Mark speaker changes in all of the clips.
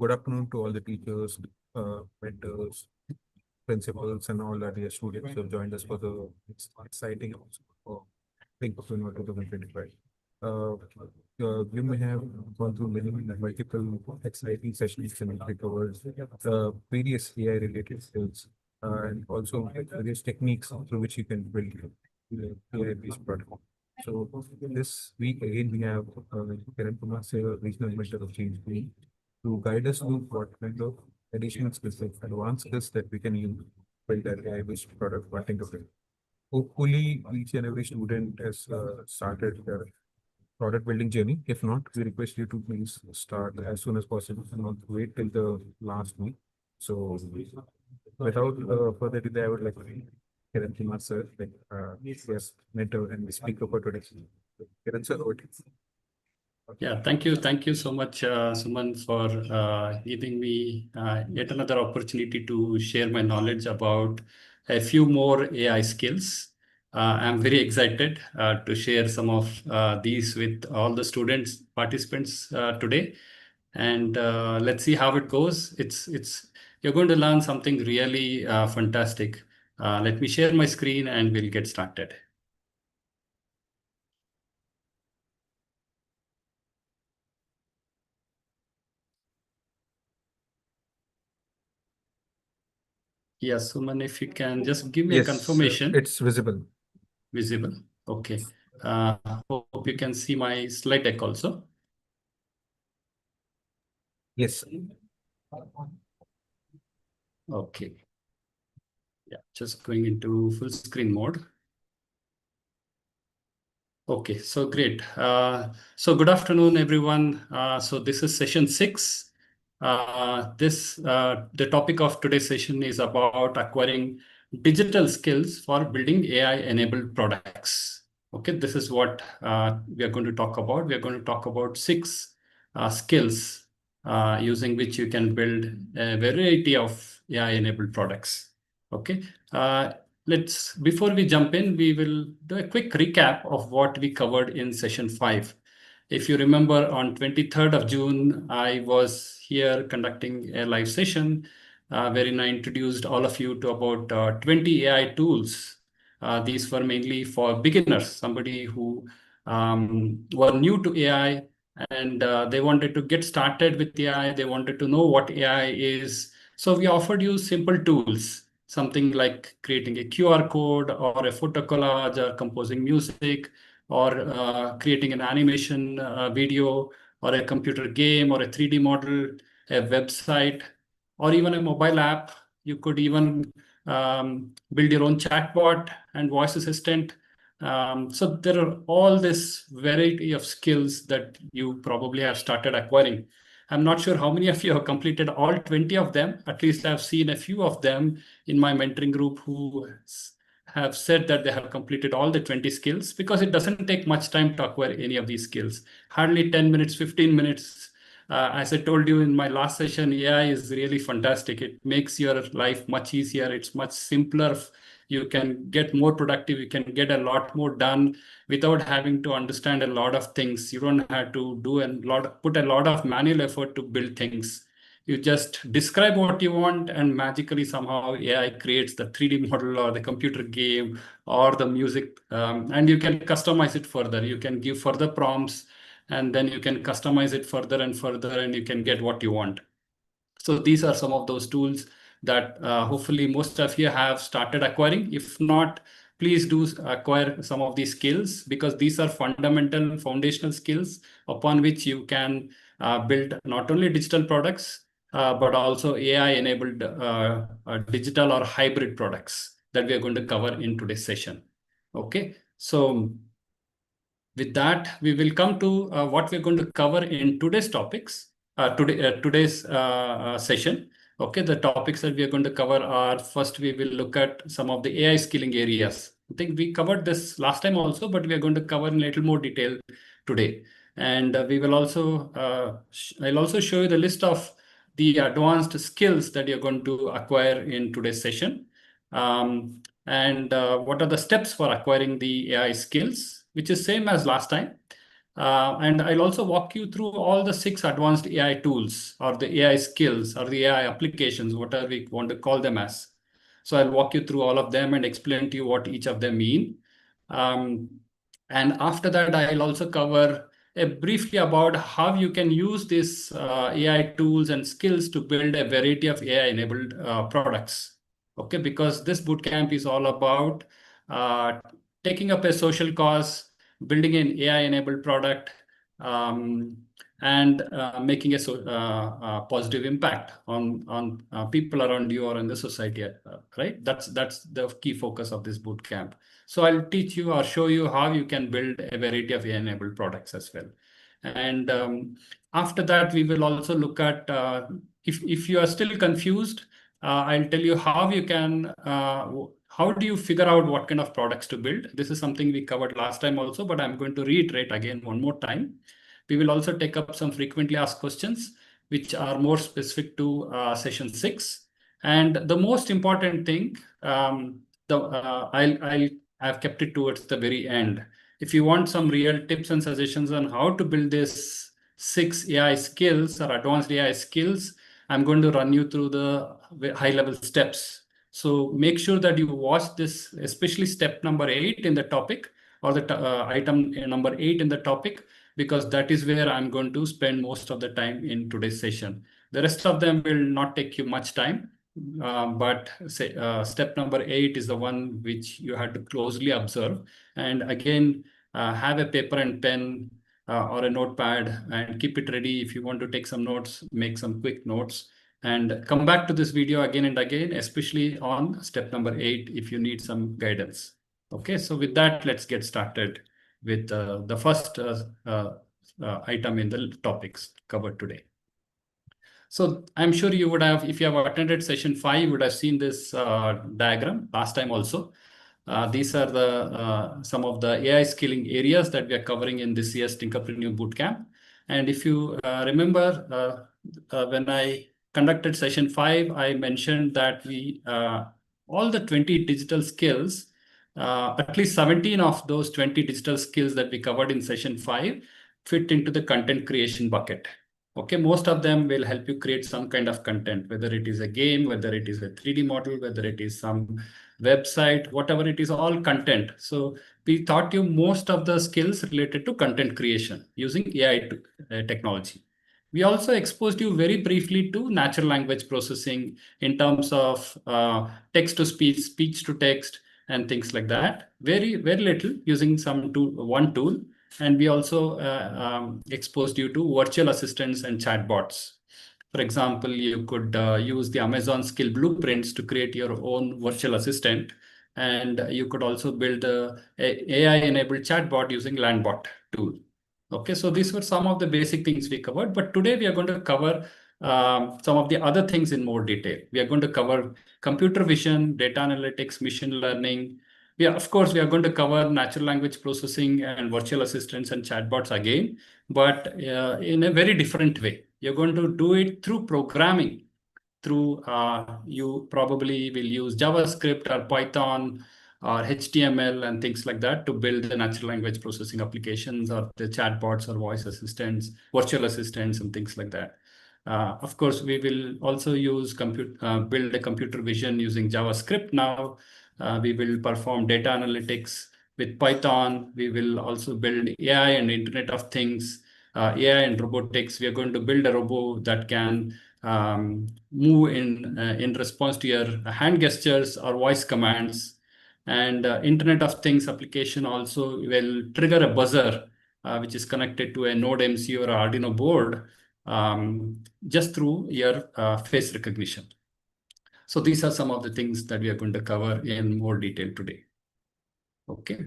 Speaker 1: Good afternoon to all the teachers, mentors, principals, and all our dear students who have joined us for the exciting episode of Tinkerpreneur 2025. You may have gone through many multiple exciting sessions and we covered various AI-related skills and also various techniques through which you can build AI-based product. So this week again we have Kiran Kumar, regional mentor of change to guide us through what kind of additional skills, like advanced skills that we can use to build an AI-based product for Tinkerpreneur. Hopefully, each and every student has started their product building journey. If not, we request you to please start as soon as possible and not wait till the last week. So, without further delay, I would like to Kiran Kumar sir, yes, mentor and the speaker for today. Kiran sir, over to you.
Speaker 2: Yeah, thank you so much, Suman, for giving me yet another opportunity to share my knowledge about a few more AI skills. I'm very excited to share some of these with all the students, participants today, and let's see how it goes. You're going to learn something really fantastic. Let me share my screen and we'll get started. Yes, Suman, if you can just give me a confirmation.
Speaker 1: It's visible.
Speaker 2: Visible. Okay. Hope you can see my slide deck also.
Speaker 1: Yes.
Speaker 2: Okay. Yeah, just going into full screen mode. Okay, so great. So good afternoon, everyone. So this is session 6. The topic of today's session is about acquiring digital skills for building AI-enabled products. Okay, this is what we are going to talk about. We are going to talk about 6 skills using which you can build a variety of AI-enabled products. Okay. Before we jump in, we will do a quick recap of what we covered in session 5. If you remember, on 23rd of June, I was here conducting a live session wherein I introduced all of you to about 20 AI tools. These were mainly for beginners, somebody who were new to AI and they wanted to get started with AI. They wanted to know what AI is. So we offered you simple tools, something like creating a QR code or a photo collage or composing music or creating an animation video or a computer game or a 3D model, a website, or even a mobile app. You could even build your own chatbot and voice assistant. So there are all this variety of skills that you probably have started acquiring. I'm not sure how many of you have completed all 20 of them. At least I've seen a few of them in my mentoring group who have said that they have completed all the 20 skills, because it doesn't take much time to acquire any of these skills. Hardly 10 minutes, 15 minutes. As I told you in my last session, AI is really fantastic. It makes your life much easier. It's much simpler. You can get more productive. You can get a lot more done without having to understand a lot of things. You don't have to put a lot of manual effort to build things. You just describe what you want and magically somehow AI creates the 3D model or the computer game or the music, and you can customize it further. You can give further prompts and then you can customize it further and further and you can get what you want. So these are some of those tools that hopefully most of you have started acquiring. If not, please do acquire some of these skills, because these are fundamental foundational skills upon which you can build not only digital products, but also AI-enabled digital or hybrid products that we are going to cover in today's session. Okay, so with that, we will come to what we're going to cover in today's topics, today's session. Okay, the topics that we are going to cover are, first, we will look at some of the AI skilling areas. I think we covered this last time also, but we are going to cover in a little more detail today. And we will also, I'll also show you the list of the advanced skills that you're going to acquire in today's session. And what are the steps for acquiring the AI skills, which is same as last time. And I'll also walk you through all the 6 advanced AI tools or the AI skills or the AI applications, whatever we want to call them as. So I'll walk you through all of them and explain to you what each of them mean. Um, and after that, I'll also cover briefly about how you can use these AI tools and skills to build a variety of AI-enabled products. Okay, because this bootcamp is all about uh, taking up a social cause, building an AI-enabled product, um, and making a positive impact on people around you or in the society, right? That's the key focus of this boot camp. So I'll teach you or show you how you can build a variety of AI-enabled products as well. And after that, we will also look at if you are still confused, I'll tell you how you can how do you figure out what kind of products to build. This is something we covered last time also, but I'm going to reiterate again one more time. We will also take up some frequently asked questions, which are more specific to session 6. And the most important thing, I've kept it towards the very end. If you want some real tips and suggestions on how to build this 6 AI skills or advanced AI skills, I'm going to run you through the high level steps. So make sure that you watch this, especially step number 8 in the topic or the item number 8 in the topic, because that is where I'm going to spend most of the time in today's session. The rest of them will not take you much time, but say, step number 8 is the one which you had to closely observe. And again, have a paper and pen or a notepad and keep it ready. If you want to take some notes, make some quick notes and come back to this video again and again, especially on step number 8 if you need some guidance. Okay, so with that, let's get started with the first item in the topics covered today. So I'm sure you would have, if you have attended session 5, you would have seen this diagram last time also. These are the some of the AI skilling areas that we are covering in this year's Tinkerpreneur Bootcamp. And if you remember, when I conducted session 5, I mentioned that we all the 20 digital skills, at least 17 of those 20 digital skills that we covered in session 5 fit into the content creation bucket. Okay, most of them will help you create some kind of content, whether it is a game, whether it is a 3D model, whether it is some website, whatever it is, all content. So we taught you most of the skills related to content creation using AI technology. We also exposed you very briefly to natural language processing in terms of text to speech, speech to text, and things like that. Very, very little using one tool. And we also exposed you to virtual assistants and chatbots. For example, you could use the Amazon skill blueprints to create your own virtual assistant. And you could also build a AI-enabled chatbot using LandBot tool. Okay, so these were some of the basic things we covered. But today we are going to cover some of the other things in more detail. We are going to cover computer vision, data analytics, machine learning. Yeah, of course, we are going to cover natural language processing and virtual assistants and chatbots again, but in a very different way. You're going to do it through programming. Through you probably will use JavaScript or Python or HTML and things like that to build the natural language processing applications or the chatbots or voice assistants, virtual assistants, and things like that. Of course, we will also use build a computer vision using JavaScript now. We will perform data analytics with Python. We will also build AI and Internet of Things, AI and robotics. We are going to build a robot that can move in response to your hand gestures or voice commands. And Internet of Things application also will trigger a buzzer, which is connected to a Node MC or Arduino board, just through your face recognition. So these are some of the things that we are going to cover in more detail today. Okay.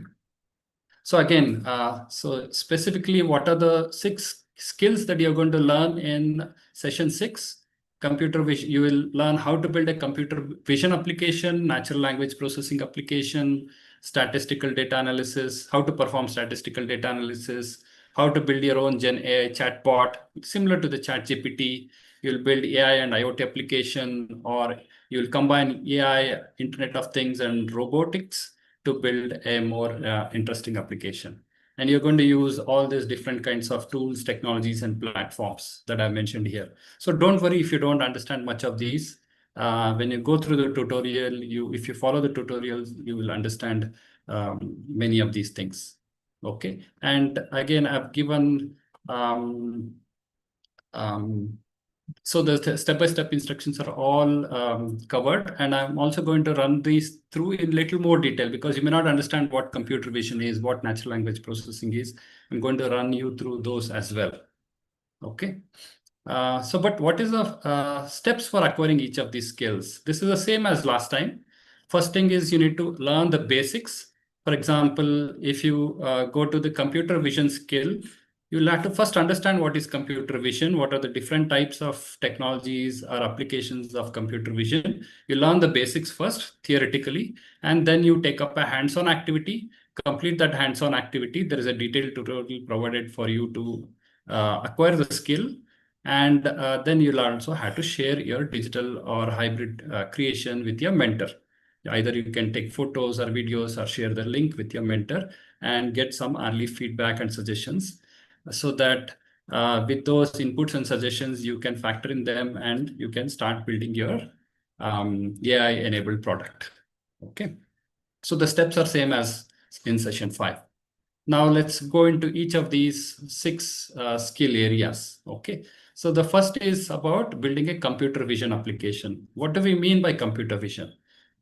Speaker 2: So again, so specifically, what are the 6 skills that you're going to learn in session 6? Computer vision, you will learn how to build a computer vision application, natural language processing application, statistical data analysis, how to perform statistical data analysis, how to build your own Gen AI chatbot, similar to the ChatGPT. You'll build AI and IoT application, or you'll combine AI, Internet of Things, and robotics to build a more interesting application. And you're going to use all these different kinds of tools, technologies, and platforms that I mentioned here. So don't worry if you don't understand much of these. When you go through the tutorial, if you follow the tutorials, you will understand many of these things. Okay. And again, I've given so the step-by-step instructions are all covered, and I'm also going to run these through in little more detail because you may not understand what computer vision is, what natural language processing is. I'm going to run you through those as well. Okay. But what is the steps for acquiring each of these skills? This is the same as last time. First thing is you need to learn the basics. For example, if you go to the computer vision skill, you'll have to first understand what is computer vision, what are the different types of technologies or applications of computer vision. You learn the basics first, theoretically, and then you take up a hands-on activity, complete that hands-on activity. There is a detailed tutorial provided for you to acquire the skill. And then you'll also have to share your digital or hybrid creation with your mentor. Either you can take photos or videos or share the link with your mentor and get some early feedback and suggestions so that with those inputs and suggestions, you can factor in them and you can start building your AI-enabled product. Okay. So the steps are same as in session 5. Now let's go into each of these 6 skill areas. Okay. So the first is about building a computer vision application. What do we mean by computer vision?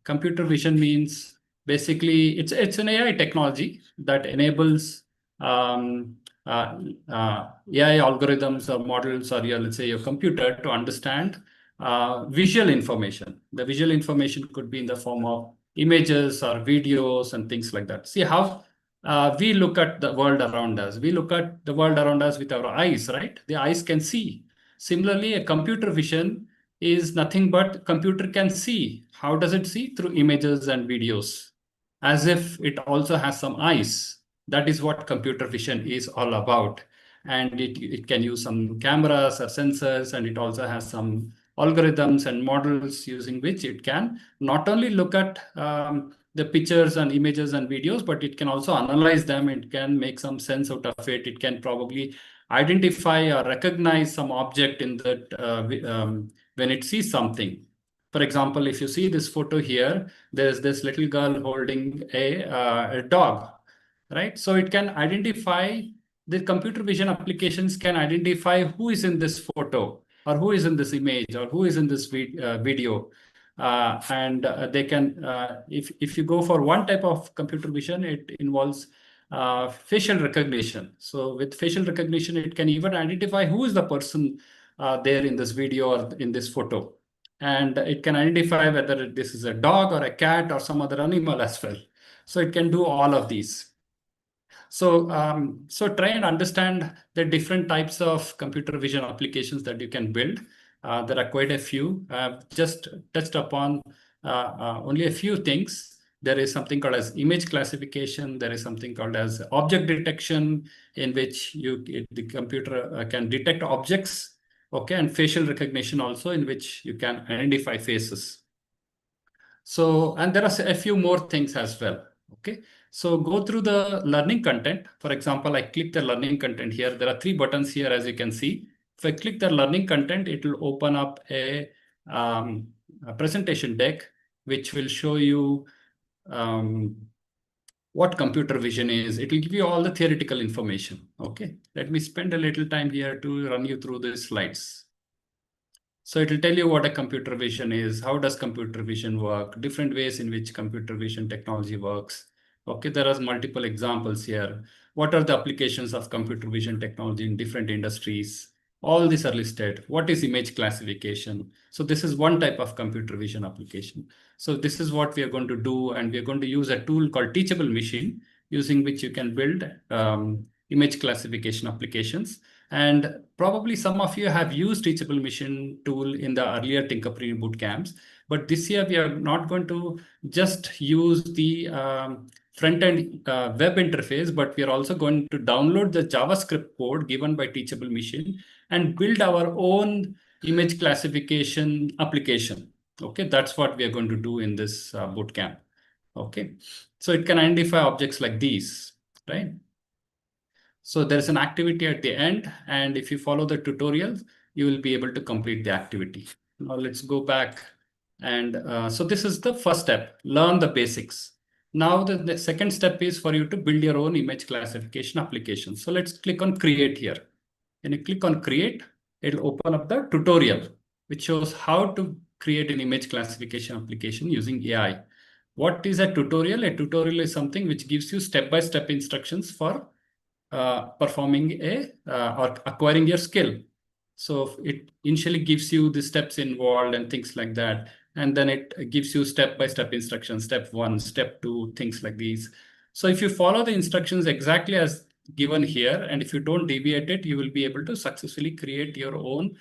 Speaker 2: Computer vision means basically it's an AI technology that enables um, AI algorithms or models or let's say your computer to understand visual information. The visual information could be in the form of images or videos and things like that. See how we look at the world around us. We look at the world around us with our eyes, right? The eyes can see. Similarly, a computer vision is nothing but computer can see. How does it see? Through images and videos, as if it also has some eyes. That is what computer vision is all about. And it can use some cameras or sensors, and it also has some algorithms and models using which it can not only look at the pictures and images and videos, but it can also analyze them. It can make some sense out of it. It can probably identify or recognize some object in that when it sees something. For example, if you see this photo here, there's this little girl holding a dog, right? So it can identify, the computer vision applications can identify who is in this photo or who is in this image or who is in this video. And they can, if you go for one type of computer vision, it involves facial recognition. So with facial recognition, it can even identify who is the person there in this video or in this photo. And it can identify whether this is a dog or a cat or some other animal as well. So it can do all of these. So try and understand the different types of computer vision applications that you can build. There are quite a few. I've just touched upon only a few things. There is something called as image classification. There is something called as object detection, in which the computer can detect objects. Okay, and facial recognition also, in which you can identify faces. So, and there are a few more things as well. Okay. So go through the learning content. For example, I click the learning content here. There are 3 buttons here, as you can see. If I click the learning content, it will open up a presentation deck, which will show you what computer vision is. It will give you all the theoretical information. Okay. Let me spend a little time here to run you through the slides. So it will tell you what a computer vision is, how does computer vision work, different ways in which computer vision technology works. Okay, there are multiple examples here. What are the applications of computer vision technology in different industries? All these are listed. What is image classification? So this is one type of computer vision application. So this is what we are going to do, and we are going to use a tool called Teachable Machine, using which you can build image classification applications. And probably some of you have used Teachable Machine tool in the earlier Tinkerpreneur boot camps. But this year, we are not going to just use the front-end web interface, but we are also going to download the JavaScript code given by Teachable Machine and build our own image classification application. Okay, that's what we are going to do in this boot camp. Okay, so it can identify objects like these, right? So there's an activity at the end, and if you follow the tutorial, you will be able to complete the activity. Now let's go back. And so this is the first step, learn the basics. Now the second step is for you to build your own image classification application. So let's click on create here. When you click on create, it'll open up the tutorial, which shows how to create an image classification application using AI. What is a tutorial? A tutorial is something which gives you step-by-step instructions for performing or acquiring your skill. So it initially gives you the steps involved and things like that. And then it gives you step-by-step instructions, step 1, step 2, things like these. So if you follow the instructions exactly as given here, and if you don't deviate it, you will be able to successfully create your own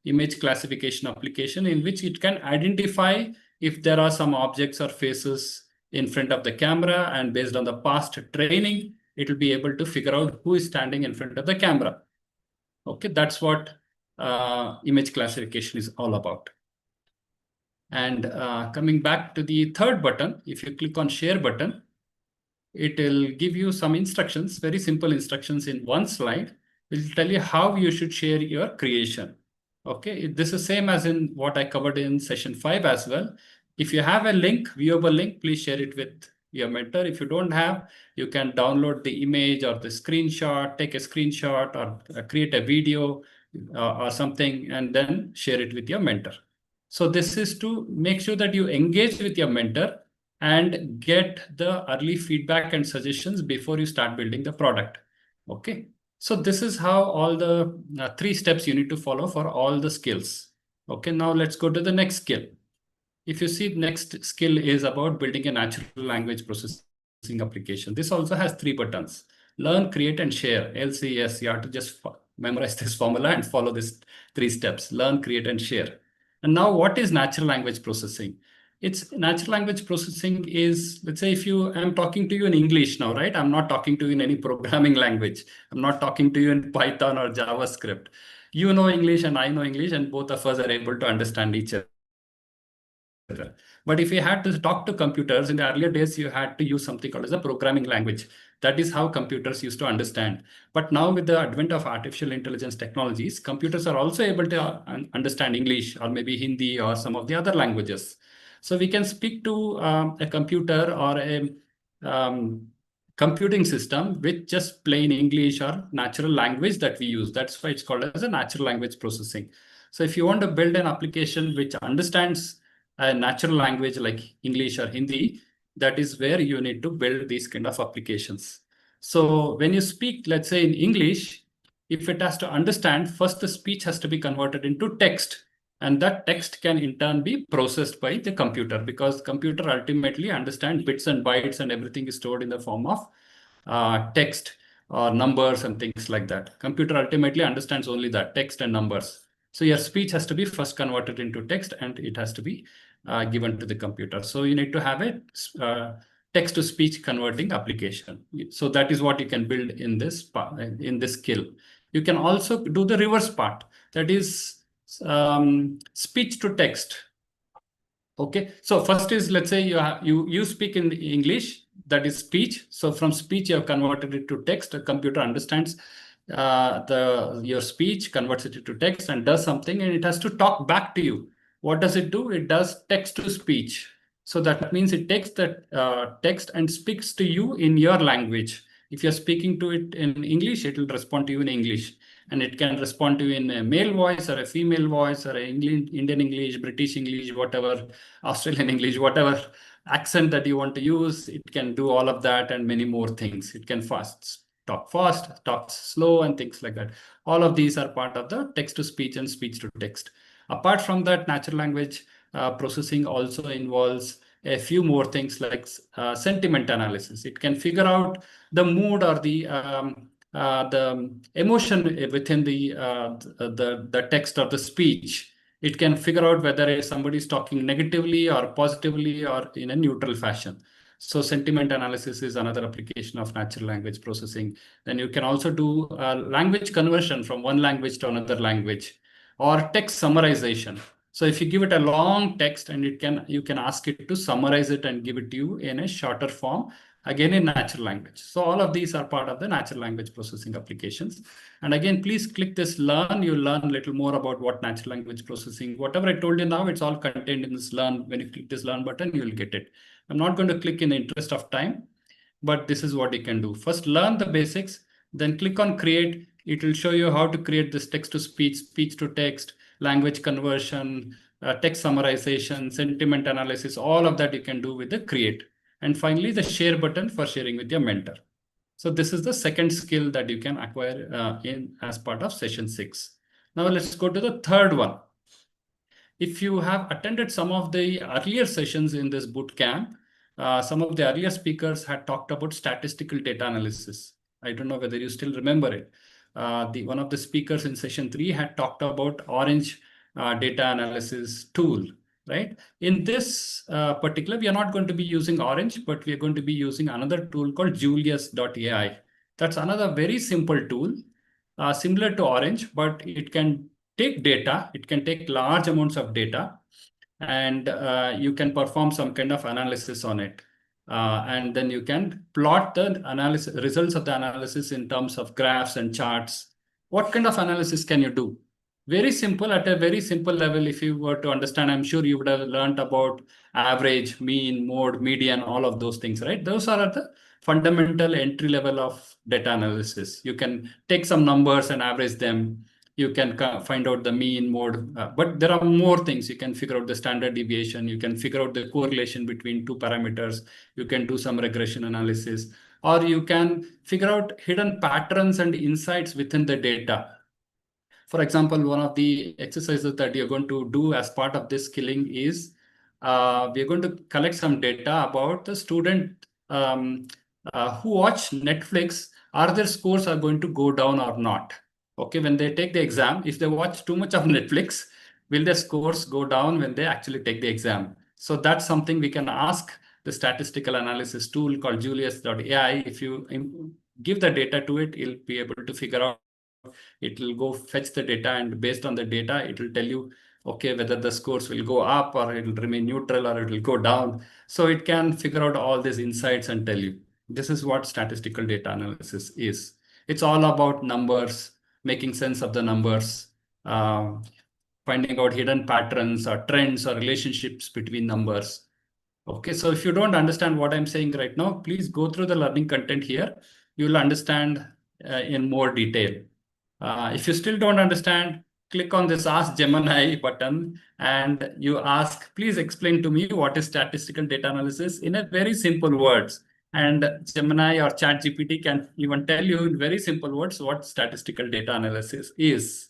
Speaker 2: image classification application in which it can identify if there are some objects or faces in front of the camera, and based on the past training, it will be able to figure out who is standing in front of the camera. Okay, that's what image classification is all about. And coming back to the third button, if you click on share button, it will give you some instructions, very simple instructions in one slide. It will tell you how you should share your creation. Okay, this is same as in what I covered in session 5 as well. If you have a link, viewable link, please share it with your mentor. If you don't have, you can download the image or the screenshot, take a screenshot, or create a video or something, and then share it with your mentor. So this is to make sure that you engage with your mentor and get the early feedback and suggestions before you start building the product. Okay. So this is how all the 3 steps you need to follow for all the skills. Okay, now let's go to the next skill. If you see, next skill is about building a natural language processing application. This also has 3 buttons. Learn, create, and share. LCS, you have to just memorize this formula and follow these 3 steps. Learn, create, and share. And now what is natural language processing? It's natural language processing is, let's say if I'm talking to you in English now, right? I'm not talking to you in any programming language. I'm not talking to you in Python or JavaScript. You know English and I know English, and both of us are able to understand each other. But if you had to talk to computers in the earlier days, you had to use something called as a programming language. That is how computers used to understand. But now with the advent of artificial intelligence technologies, computers are also able to understand English or maybe Hindi or some of the other languages. So we can speak to a computer or a computing system with just plain English or natural language that we use. That's why it's called as a natural language processing. So if you want to build an application which understands a natural language like English or Hindi, that is where you need to build these kind of applications. So when you speak, let's say in English, if it has to understand, first the speech has to be converted into text. And that text can in turn be processed by the computer, because computer ultimately understands bits and bytes, and everything is stored in the form of text or numbers and things like that. Computer ultimately understands only that text and numbers. So your speech has to be first converted into text, and it has to be given to the computer. So you need to have a text to speech converting application. So that is what you can build in this skill. You can also do the reverse part, that is speech to text. Okay, so first is, let's say you speak in English, that is speech. So from speech you have converted it to text. A computer understands your speech, converts it to text, and does something, and it has to talk back to you. What does it do? It does text to speech. So that means it takes that text and speaks to you in your language. If you're speaking to it in English, it will respond to you in English. And it can respond to you in a male voice or a female voice or Indian English, British English, whatever, Australian English, whatever accent that you want to use. It can do all of that and many more things. It can fast, talk slow, and things like that. All of these are part of the text to speech and speech to text. Apart from that, natural language processing also involves a few more things like sentiment analysis. It can figure out the mood or the emotion within the text or the speech. It can figure out whether somebody is talking negatively or positively or in a neutral fashion. So sentiment analysis is another application of natural language processing. Then you can also do language conversion from one language to another language, or text summarization. So if you give it a long text, and you can ask it to summarize it and give it to you in a shorter form, again in natural language. So all of these are part of the natural language processing applications. And again, please click this learn. You'll learn a little more about what natural language processing, whatever I told you now, it's all contained in this learn. When you click this learn button, you'll get it. I'm not going to click in the interest of time, but this is what you can do. First, learn the basics, then click on create. It will show you how to create this text to speech, speech to text, language conversion, text summarization, sentiment analysis, all of that you can do with the create. And finally, the share button for sharing with your mentor. So this is the second skill that you can acquire in as part of session 6. Now let's go to the third one. If you have attended some of the earlier sessions in this boot camp, some of the earlier speakers had talked about statistical data analysis. I don't know whether you still remember it. One of the speakers in session 3 had talked about Orange data analysis tool, right? In this particular, we are not going to be using Orange, but we are going to be using another tool called Julius.ai. That's another very simple tool, similar to Orange, but it can take data, it can take large amounts of data, and you can perform some kind of analysis on it. And then you can plot the analysis results of the analysis in terms of graphs and charts. What kind of analysis can you do? Very simple, at a very simple level. If you were to understand, I'm sure you would have learned about average, mean, mode, median, all of those things, right? Those are at the fundamental entry level of data analysis. You can take some numbers and average them. You can find out the mean, mode, but there are more things. You can figure out the standard deviation. You can figure out the correlation between two parameters. You can do some regression analysis, or you can figure out hidden patterns and insights within the data. For example, one of the exercises that you're going to do as part of this skilling is we're going to collect some data about the student who watch Netflix. Are their scores are going to go down or not? Okay, when they take the exam, if they watch too much of Netflix, will their scores go down when they actually take the exam? So that's something we can ask the statistical analysis tool called Julius.ai. If you give the data to it, it'll be able to figure out. It will go fetch the data, and based on the data, it will tell you, okay, whether the scores will go up or it will remain neutral or it will go down. So it can figure out all these insights and tell you. This is what statistical data analysis is. It's all about numbers, making sense of the numbers, um, finding out hidden patterns or trends or relationships between numbers. Okay, so if you don't understand what I'm saying right now, please go through the learning content here. You will understand in more detail. If you still don't understand, click on this Ask Gemini button and you ask, please explain to me what is statistical data analysis in a very simple words. And Gemini or ChatGPT can even tell you in very simple words what statistical data analysis is.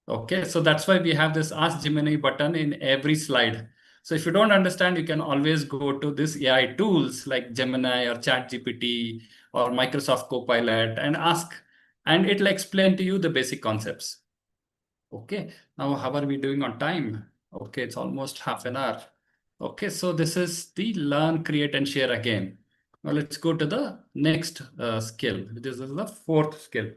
Speaker 2: Okay, so that's why we have this Ask Gemini button in every slide. So if you don't understand, you can always go to this AI tools like Gemini or ChatGPT or Microsoft Copilot and ask, and it'll explain to you the basic concepts. Okay, now how are we doing on time? Okay, it's almost half an hour. Okay, so this is the learn, create, and share again. Now let's go to the next skill. This is the fourth skill.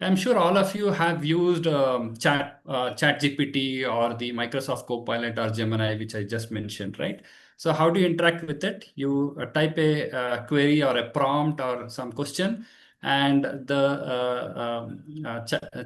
Speaker 2: I'm sure all of you have used ChatGPT or the Microsoft Copilot or Gemini, which I just mentioned, right? So how do you interact with it? You type a query or a prompt or some question, and the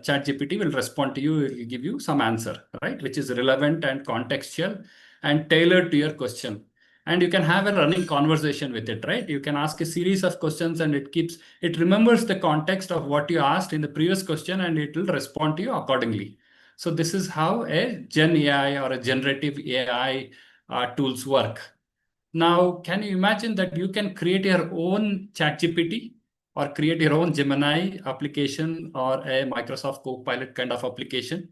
Speaker 2: ChatGPT will respond to you. It will give you some answer, right, which is relevant and contextual and tailored to your question. And you can have a running conversation with it, right? You can ask a series of questions, and it remembers the context of what you asked in the previous question, and it will respond to you accordingly. So this is how a Gen AI or a generative AI tools work. Now, can you imagine that you can create your own ChatGPT or create your own Gemini application or a Microsoft Copilot kind of application?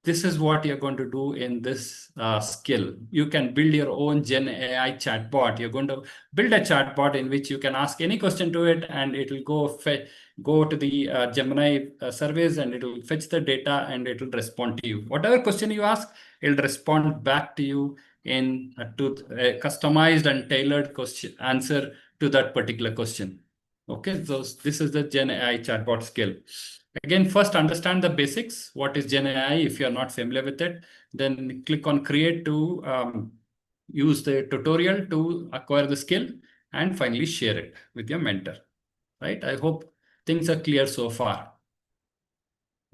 Speaker 2: This is what you're going to do in this skill. You can build your own Gen AI chatbot. You're going to build a chatbot in which you can ask any question to it, and it will go to the Gemini service, and it will fetch the data, and it will respond to you. Whatever question you ask, it'll respond back to you in to a customized and tailored question answer to that particular question. Okay, so this is the Gen AI chatbot skill. Again, first understand the basics. What is Gen AI? If you're not familiar with it, then click on create to use the tutorial to acquire the skill. and finally share it with your mentor, right? I hope things are clear so far.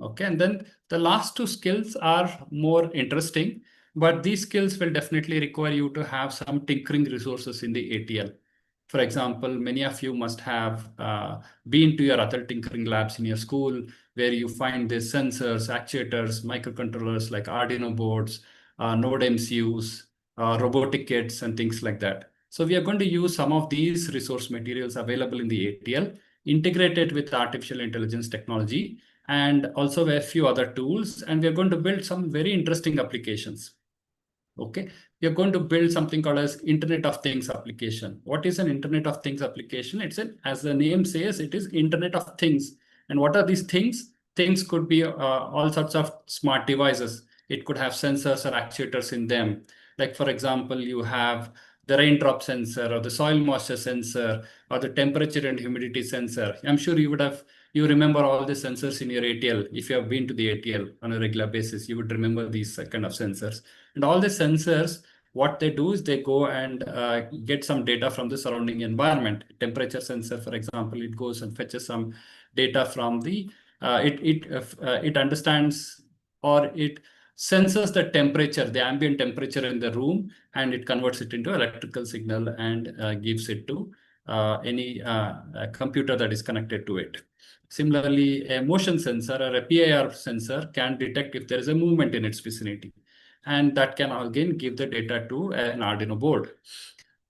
Speaker 2: Okay, and then the last two skills are more interesting, but these skills will definitely require you to have some tinkering resources in the ATL. For example, many of you must have been to your other tinkering labs in your school where you find these sensors, actuators, microcontrollers like Arduino boards, Node MCUs, robotic kits, and things like that. So we are going to use some of these resource materials available in the ATL, integrated with artificial intelligence technology, and also a few other tools. And we are going to build some very interesting applications. Okay, we are going to build something called as Internet of Things application. What is an Internet of Things application? As the name says, it is Internet of Things. And what are these things? Things could be all sorts of smart devices. It could have sensors or actuators in them. Like, for example, you have the raindrop sensor or the soil moisture sensor or the temperature and humidity sensor. I'm sure you remember all the sensors in your ATL. If you have been to the ATL on a regular basis, you would remember these kind of sensors. And all the sensors, what they do is they go and get some data from the surrounding environment. Temperature sensor, for example, it goes and fetches some data from it understands, or it senses the temperature, the ambient temperature in the room, and it converts it into electrical signal and gives it to any computer that is connected to it. Similarly, a motion sensor or a PIR sensor can detect if there is a movement in its vicinity, and that can again give the data to an Arduino board.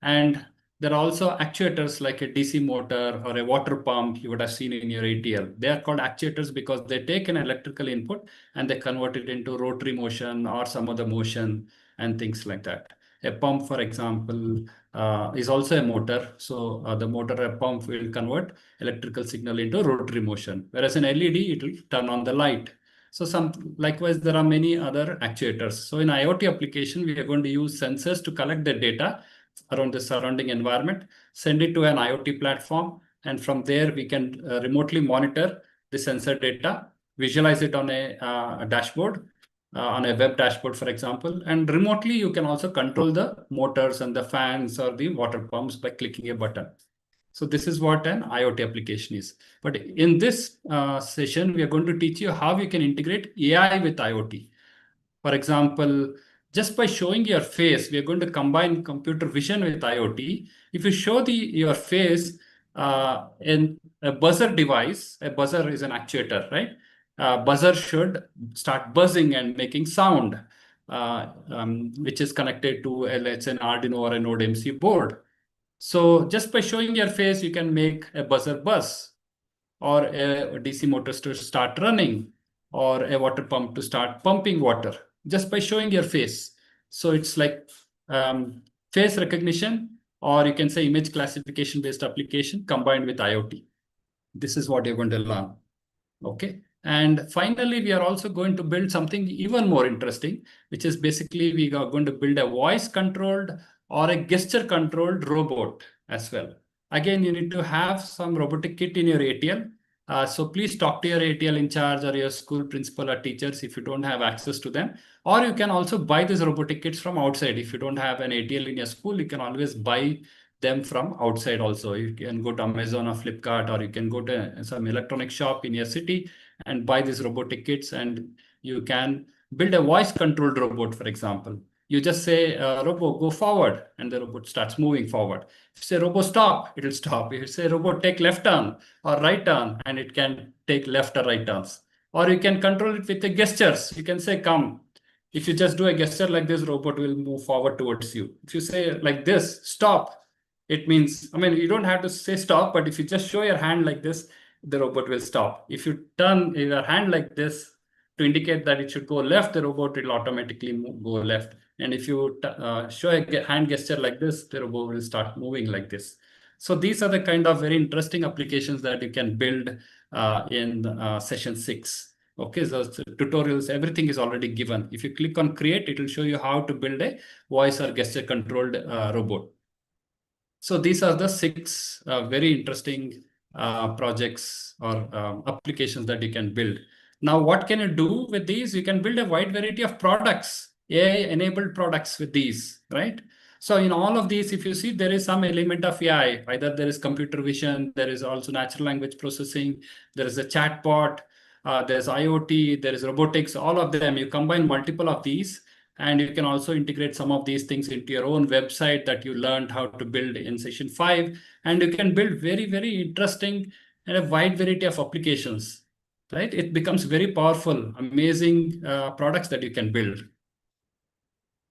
Speaker 2: And there are also actuators like a DC motor or a water pump you would have seen in your ATL. They are called actuators because they take an electrical input and they convert it into rotary motion or some other motion and things like that. A pump, for example, is also a motor. So the motor, a pump, will convert electrical signal into rotary motion. Whereas an LED, it will turn on the light. So likewise, there are many other actuators. So in IoT application, we are going to use sensors to collect the data around the surrounding environment, send it to an IoT platform, and from there we can remotely monitor the sensor data, visualize it on a dashboard, on a web dashboard, for example, and remotely you can also control the motors and the fans or the water pumps by clicking a button. So this is what an IoT application is. But in this session, we are going to teach you how you can integrate AI with IoT. For example, just by showing your face, we are going to combine computer vision with IoT. If you show your face in a buzzer device, a buzzer is an actuator, right? Buzzer should start buzzing and making sound, which is connected to let's say an Arduino or a Node MC board. So just by showing your face, you can make a buzzer buzz, or a DC motors to start running, or a water pump to start pumping water just by showing your face. So it's like face recognition, or you can say image classification based application combined with IoT. This is what you're going to learn. Okay. And finally, we are also going to build something even more interesting, which is basically we are going to build a voice controlled or a gesture controlled robot as well. Again, you need to have some robotic kit in your ATL. So please talk to your ATL in charge or your school principal or teachers if you don't have access to them. Or you can also buy these robotic kits from outside. If you don't have an ATL in your school, you can always buy them from outside also. You can go to Amazon or Flipkart, or you can go to some electronic shop in your city and buy these robotic kits, and you can build a voice controlled robot, for example. You just say, robot, go forward, and the robot starts moving forward. If you say, robot, stop, it will stop. If you say, robot, take left turn or right turn, and it can take left or right turns. Or you can control it with the gestures. You can say, come. If you just do a gesture like this, robot will move forward towards you. If you say like this, stop, it means, I mean, you don't have to say stop, but if you just show your hand like this, the robot will stop. If you turn your hand like this to indicate that it should go left, the robot will automatically go left. And if you show a hand gesture like this, the robot will start moving like this. So these are the kind of very interesting applications that you can build in session 6. Okay, so tutorials, everything is already given. If you click on create, it will show you how to build a voice or gesture controlled robot. So these are the 6 very interesting projects or applications that you can build. Now, what can you do with these? You can build a wide variety of products, AI-enabled products with these, right? So in all of these, if you see, there is some element of AI. Either there is computer vision, there is also natural language processing, there is a chatbot, there's IoT, there is robotics, all of them. You combine multiple of these, and you can also integrate some of these things into your own website that you learned how to build in session 5. And you can build very, very interesting and a wide variety of applications, right? It becomes very powerful, amazing products that you can build.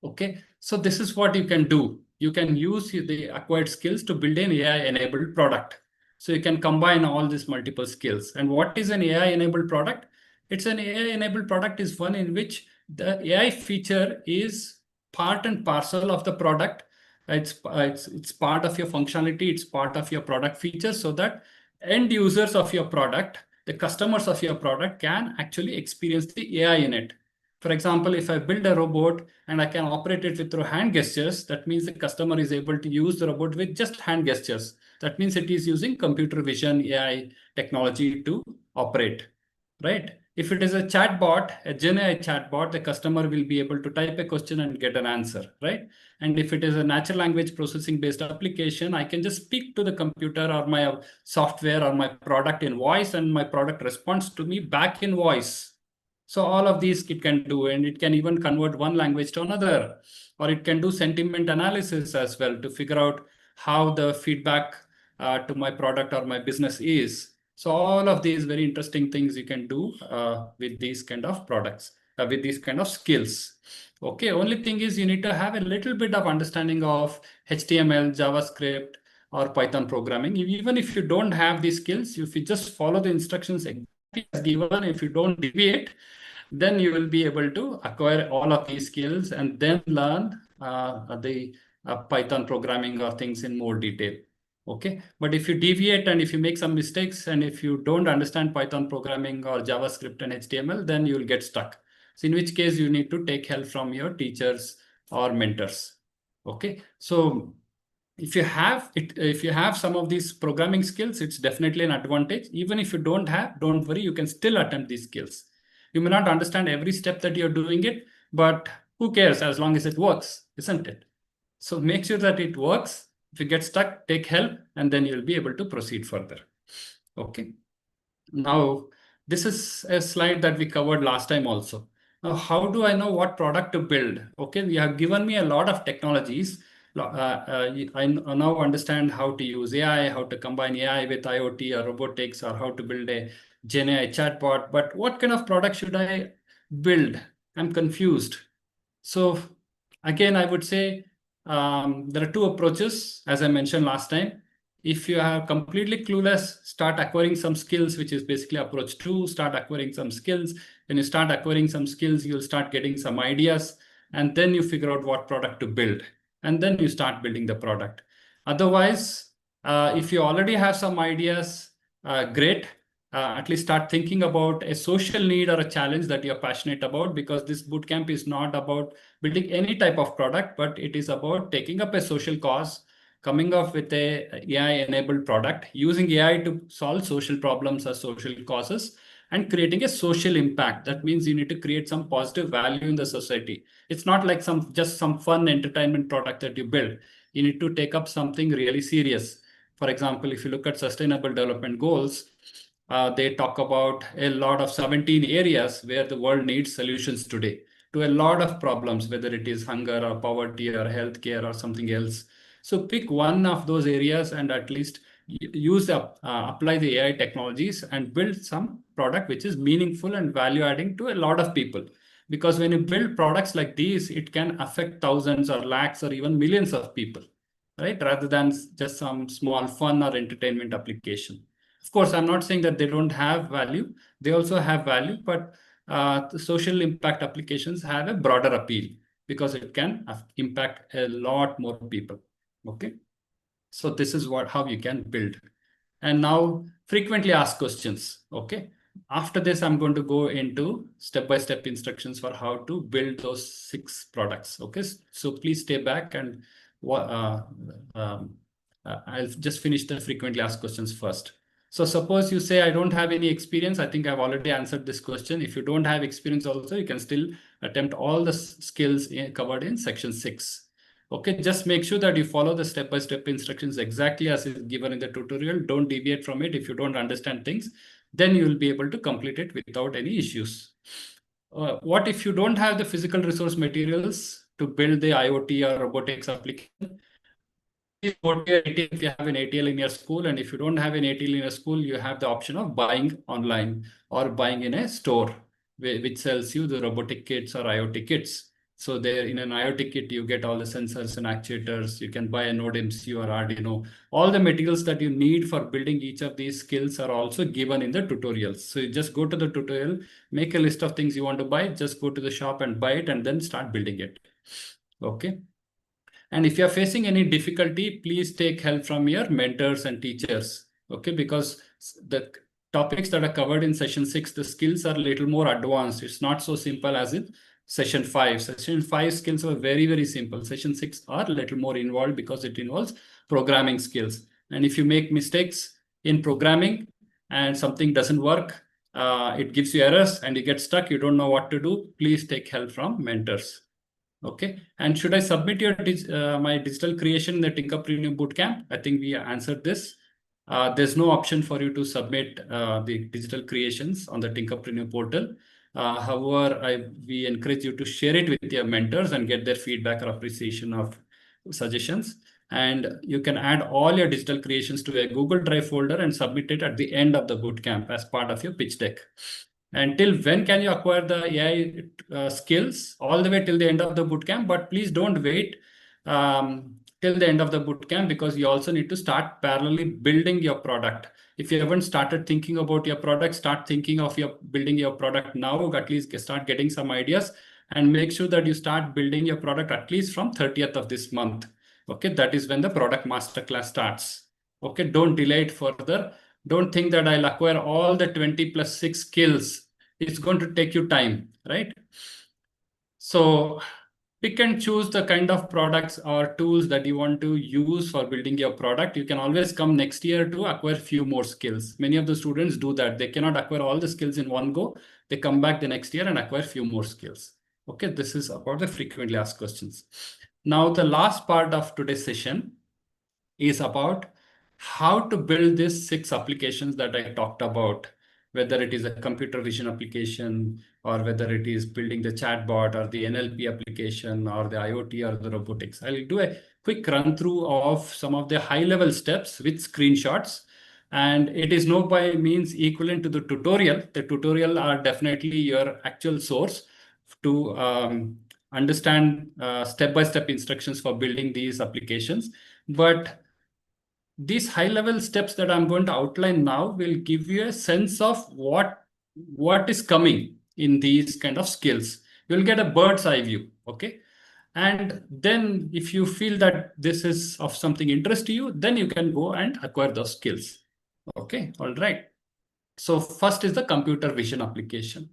Speaker 2: Okay, so this is what you can do. You can use the acquired skills to build an AI-enabled product. So you can combine all these multiple skills. And what is an AI-enabled product? It's an AI-enabled product is one in which the AI feature is part and parcel of the product. It's part of your functionality. It's part of your product feature, so that end users of your product, the customers of your product, can actually experience the AI in it. For example, if I build a robot and I can operate it with through hand gestures, that means the customer is able to use the robot with just hand gestures. That means it is using computer vision AI technology to operate, right? If it is a chatbot, a Gen AI chatbot, the customer will be able to type a question and get an answer, right? And if it is a natural language processing based application, I can just speak to the computer or my software or my product in voice, and my product responds to me back in voice. So all of these it can do, and it can even convert one language to another, or it can do sentiment analysis as well to figure out how the feedback to my product or my business is. So all of these very interesting things you can do with these kind of products, with these kind of skills. Okay, only thing is you need to have a little bit of understanding of HTML, JavaScript, or Python programming. Even if you don't have these skills, if you just follow the instructions exactly as given, if you don't deviate, then you will be able to acquire all of these skills and then learn the Python programming or things in more detail. Okay, but if you deviate and if you make some mistakes and if you don't understand Python programming or JavaScript and HTML, then you will get stuck. So in which case you need to take help from your teachers or mentors. Okay, so if you have some of these programming skills, it's definitely an advantage. Even if you don't have, don't worry, you can still attempt these skills. You may not understand every step that you're doing it, but who cares as long as it works, isn't it? So make sure that it works. If you get stuck, take help, and then you'll be able to proceed further. Okay. Now, this is a slide that we covered last time also. Now, how do I know what product to build? Okay, you have given me a lot of technologies. I now understand how to use AI, how to combine AI with IoT or robotics, or how to build a Gen AI chatbot. But what kind of product should I build? I'm confused. So again, I would say there are two approaches, as I mentioned last time. If you are completely clueless, start acquiring some skills, which is basically approach two. Start acquiring some skills. When you start acquiring some skills, you'll start getting some ideas, and then you figure out what product to build, and then you start building the product. Otherwise, if you already have some ideas, great. At least start thinking about a social need or a challenge that you're passionate about, because this bootcamp is not about building any type of product, but it is about taking up a social cause, coming up with a AI-enabled product, using AI to solve social problems or social causes, and creating a social impact. That means you need to create some positive value in the society. It's not like just some fun entertainment product that you build. You need to take up something really serious. For example, if you look at Sustainable Development Goals, they talk about a lot of 17 areas where the world needs solutions today to a lot of problems, whether it is hunger or poverty or healthcare or something else. So pick one of those areas and at least apply the AI technologies and build some product which is meaningful and value adding to a lot of people. Because when you build products like these, it can affect thousands or lakhs or even millions of people, right? Rather than just some small fun or entertainment application. Of course, I'm not saying that they don't have value. They also have value, but the social impact applications have a broader appeal because it can impact a lot more people. Okay. So this is how you can build. And now frequently asked questions. Okay. After this, I'm going to go into step-by-step instructions for how to build those 6 products. Okay. So please stay back and I'll just finish the frequently asked questions first. So suppose you say, I don't have any experience. I think I've already answered this question. If you don't have experience also, you can still attempt all the skills covered in section 6. Okay, just make sure that you follow the step-by-step instructions exactly as is given in the tutorial. Don't deviate from it. If you don't understand things, then you will be able to complete it without any issues. What if you don't have the physical resource materials to build the IoT or robotics application? Please go to your ATL if you have an ATL in your school, and if you don't have an ATL in your school, you have the option of buying online or buying in a store which sells you the robotic kits or IoT kits. So there in an IoT kit, you get all the sensors and actuators. You can buy a Node MCU or Arduino. All the materials that you need for building each of these skills are also given in the tutorials. So you just go to the tutorial, make a list of things you want to buy, just go to the shop and buy it, and then start building it. Okay. And if you're facing any difficulty, please take help from your mentors and teachers. Okay, because the topics that are covered in session 6, the skills are a little more advanced. It's not so simple as in session 5. Session 5 skills are very, very simple. Session 6 are a little more involved because it involves programming skills. And if you make mistakes in programming and something doesn't work, it gives you errors and you get stuck, you don't know what to do, please take help from mentors. Okay. And should I submit my digital creation in the Tinkerpreneur Bootcamp? I think we answered this. There's no option for you to submit the digital creations on the Tinkerpreneur portal. However, we encourage you to share it with your mentors and get their feedback or appreciation of suggestions. And you can add all your digital creations to a Google Drive folder and submit it at the end of the bootcamp as part of your pitch deck. Until when can you acquire the AI skills? All the way till the end of the bootcamp, but please don't wait till the end of the bootcamp, because you also need to start parallelly building your product. If you haven't started thinking about your product, start thinking of your building your product now. At least start getting some ideas and make sure that you start building your product at least from 30th of this month. Okay, that is when the product masterclass starts. Okay, don't delay it further. Don't think that I'll acquire all the 20 plus 6 skills. It's going to take you time, right? So pick and choose the kind of products or tools that you want to use for building your product. You can always come next year to acquire few more skills. Many of the students do that. They cannot acquire all the skills in one go. They come back the next year and acquire few more skills. Okay, this is about the frequently asked questions. Now, the last part of today's session is about how to build these 6 applications that I talked about, whether it is a computer vision application or whether it is building the chatbot or the NLP application or the IoT or the robotics. I'll do a quick run through of some of the high level steps with screenshots. And it is no by means equivalent to the tutorial. The tutorial are definitely your actual source to understand step-by-step instructions for building these applications. But these high-level steps that I'm going to outline now will give you a sense of what is coming in these kind of skills. You'll get a bird's eye view, okay? And then if you feel that this is of something interest to you, then you can go and acquire those skills. Okay, all right. So first is the computer vision application.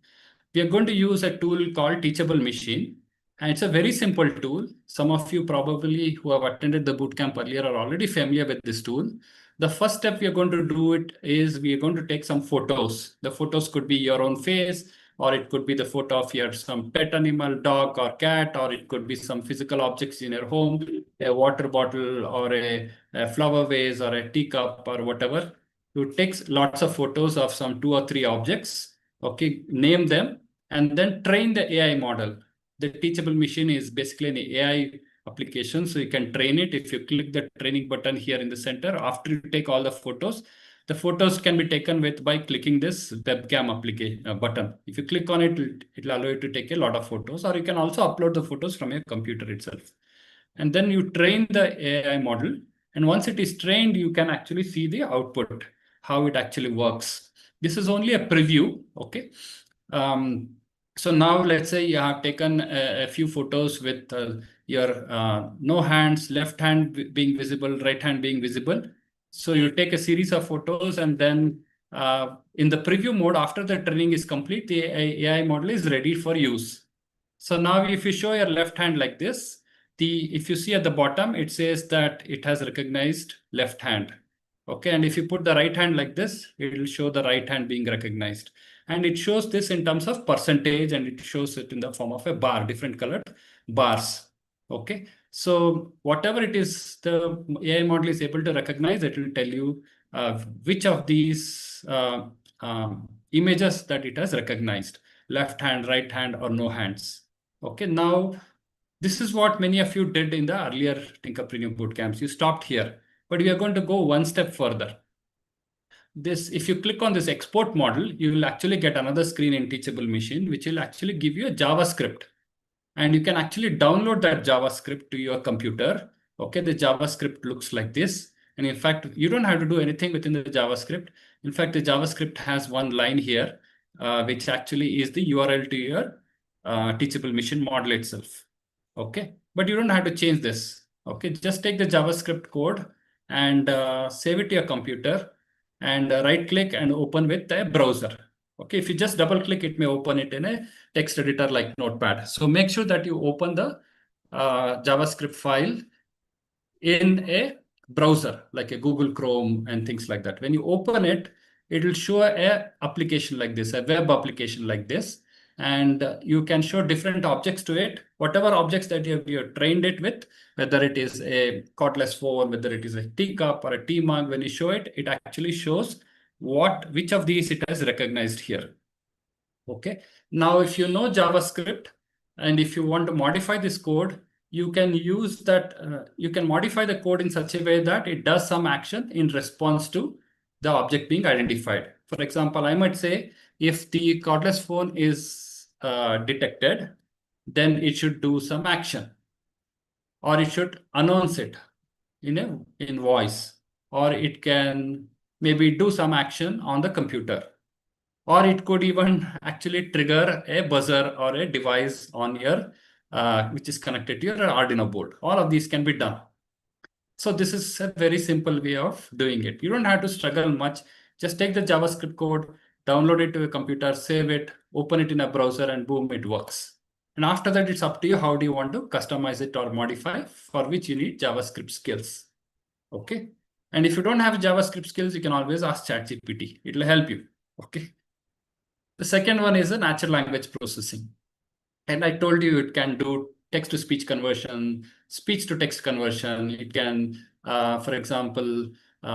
Speaker 2: We are going to use a tool called Teachable Machine. And it's a very simple tool. Some of you probably who have attended the bootcamp earlier are already familiar with this tool. The first step we are going to do it is we are going to take some photos. The photos could be your own face, or it could be the photo of your some pet animal, dog or cat, or it could be some physical objects in your home, a water bottle or a flower vase or a teacup or whatever. You take lots of photos of some 2 or 3 objects. Okay, name them and then train the AI model. The teachable machine is basically an AI application, so you can train it. If you click the training button here in the center, after you take all the photos can be taken with by clicking this webcam application button. If you click on it, it'll allow you to take a lot of photos, or you can also upload the photos from your computer itself. And then you train the AI model. And once it is trained, you can actually see the output, how it actually works. This is only a preview, okay? So now let's say you have taken a few photos with your no hands, left hand being visible, right hand being visible. So you take a series of photos and then in the preview mode, after the training is complete, the AI model is ready for use. So now if you show your left hand like this, if you see at the bottom, it says that it has recognized left hand. Okay, and if you put the right hand like this, it will show the right hand being recognized. And it shows this in terms of percentage, and it shows it in the form of a bar, different colored bars. Okay, So whatever it is, the AI model is able to recognize, it will tell you which of these images that it has recognized, left hand, right hand, or no hands. Okay, now this is what many of you did in the earlier Tinkerpreneur bootcamps. You stopped here, but we are going to go one step further. If you click on this export model, you will actually get another screen in Teachable Machine, which will actually give you a JavaScript. And you can actually download that JavaScript to your computer. Okay, the JavaScript looks like this. And in fact, you don't have to do anything within the JavaScript. In fact, the JavaScript has one line here, which actually is the URL to your Teachable Machine model itself. Okay, but you don't have to change this. Okay, just take the JavaScript code and save it to your computer and right click and open with a browser. Okay, if you just double click, it may open it in a text editor like Notepad. So make sure that you open the JavaScript file in a browser like a Google Chrome and things like that. When you open it, it will show a application like this, a web application like this, and you can show different objects to it. Whatever objects that you have trained it with, whether it is a cordless phone, whether it is a teacup or a tea mug, when you show it, it actually shows which of these it has recognized here. Okay. Now, if you know JavaScript and if you want to modify this code, you can use that. You can modify the code in such a way that it does some action in response to the object being identified. For example, I might say if the cordless phone is detected, then it should do some action, or it should announce it in voice, or it can maybe do some action on the computer. Or it could even actually trigger a buzzer or a device on your, which is connected to your Arduino board. All of these can be done. So this is a very simple way of doing it. You don't have to struggle much. Just take the JavaScript code, download it to a computer, save it, open it in a browser, and boom, it works. And after that, it's up to you how do you want to customize it or modify, for which you need JavaScript skills. Okay. And if you don't have JavaScript skills, you can always ask ChatGPT. It will help you. Okay. The second one is a natural language processing. And I told you it can do text to speech conversion, speech to text conversion. It can, for example,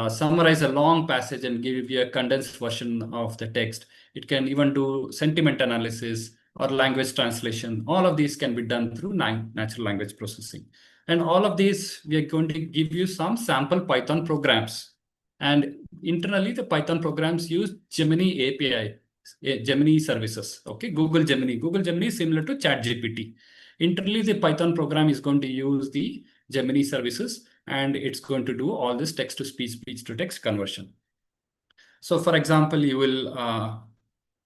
Speaker 2: summarize a long passage and give you a condensed version of the text. It can even do sentiment analysis or language translation. All of these can be done through natural language processing. And all of these, we are going to give you some sample Python programs. And internally, the Python programs use Gemini API. Gemini services. Okay, Google Gemini. Google Gemini is similar to ChatGPT. Internally, the Python program is going to use the Gemini services, and it's going to do all this text to speech, speech to text conversion. So, for example, you will,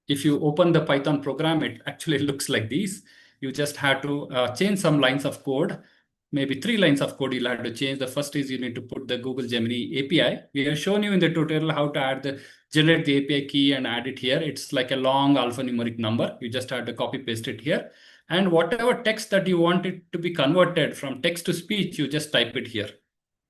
Speaker 2: if you open the Python program, it actually looks like this. You just have to change some lines of code. Maybe 3 lines of code you'll have to change. The first is you need to put the Google Gemini API. We have shown you in the tutorial how to generate the API key and add it here. It's like a long alphanumeric number. You just have to copy paste it here. And whatever text that you want it to be converted from text to speech, you just type it here.